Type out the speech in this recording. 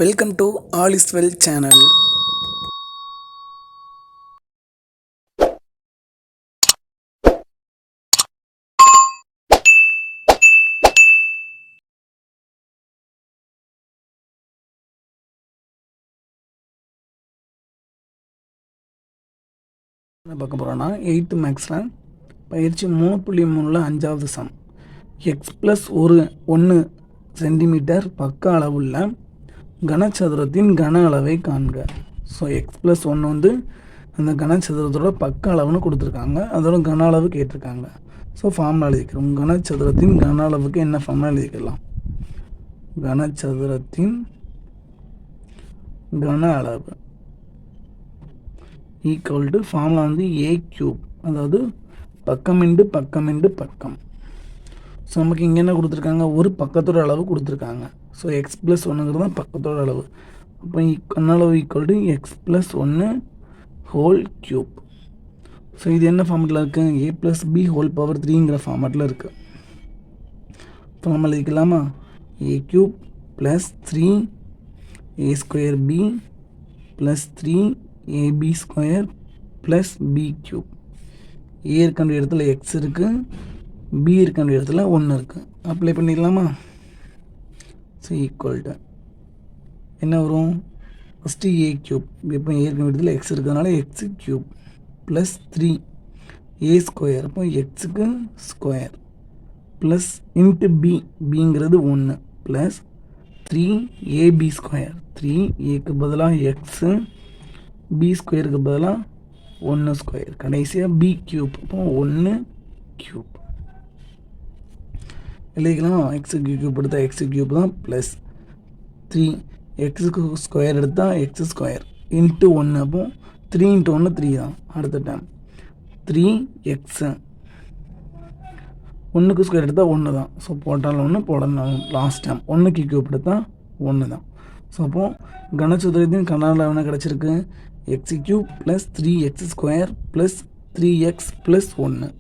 Welcome to all is well channel. என்ன பார்க்க போகிறோன்னா 8th மேக்ஸில் பயிற்சி 3.3 5வது சம். எக்ஸ் ப்ளஸ் 1 சென்டிமீட்டர் பக்க அளவுள்ள கனசதுரத்தின் கன அளவை காண்க. ஸோ எக்ஸ் ப்ளஸ் 1 வந்து அந்த கனசதுரத்தோட பக்க அளவுன்னு கொடுத்துருக்காங்க, அதோட கன அளவு கேட்டிருக்காங்க. ஸோ ஃபார்முலா எழுதிக்கிறோம். கனசதுரத்தின் கன அளவுக்கு என்ன ஃபார்முலா எழுதிக்கலாம்? கனசதுரத்தின் கன அளவு ஈக்குவல் டு ஃபார்முலா வந்து ஏ கியூப், அதாவது பக்கம் இண்டு பக்கம் இண்டு பக்கம். ஸோ நமக்கு இங்கே என்ன கொடுத்துருக்காங்க? ஒரு பக்கத்தோட அளவு கொடுத்துருக்காங்க. ஸோ எக்ஸ் ப்ளஸ் 1ங்கிறது தான் பக்கத்தோட அளவு. அப்போ கன அளவு equal to X plus 1 whole cube. So இது என்ன ஃபார்மெட்டில் இருக்குது? A plus B whole power 3ங்கிற ஃபார்மெட்டில் இருக்குது. இப்போ நம்ம எழுதிக்கலாமா? A cube plus 3 A square B plus 3 AB square plus B cube. A இருக்க இடத்துல எக்ஸ் இருக்குது, பி இருக்க இடத்துல 1 இருக்குது. அப்ளை பண்ணிடலாமா? ஸோ ஈக்குவல் டு என்ன வரும்? ஃபஸ்ட்டு ஏ கியூப், இப்போ ஏ இருக்க இடத்துல எக்ஸ் இருக்கிறதுனால x cube plus 3 A square, அப்போ எக்ஸுக்கு ஸ்கொயர் ப்ளஸ் இன்ட்டு பி, பிங்கிறது 1 ப்ளஸ் 3 ஏபி ஸ்கொயர், 3 ஏக்கு பதிலாக எக்ஸு, பி ஸ்கொயருக்கு பதிலாக 1 ஸ்கொயர், கடைசியாக பி கியூப், அப்போ 1 கியூப் எழுதிக்கலாம். எக்ஸுக்கு கியூப் எடுத்தால் எக்ஸு கியூப் தான் ப்ளஸ் 3 எக்ஸுக்கு ஸ்கொயர் எடுத்தால் எக்ஸ் ஸ்கொயர் இன்ட்டு 1, அப்போ 3 இன்ட்டு 1 3 தான். அடுத்த டைம் 3 எக்ஸு, 1க்கு ஸ்கொயர் எடுத்தால் 1 தான். ஸோ போட்டாலும் 1 போடணும். லாஸ்ட் டைம் 1க்கு கியூப் எடுத்தால் 1 தான். ஸோ அப்போது கனசதுரத்தின் கன அளவு என்ன கிடச்சிருக்கு? X cube plus 3 X square plus 3x plus 1.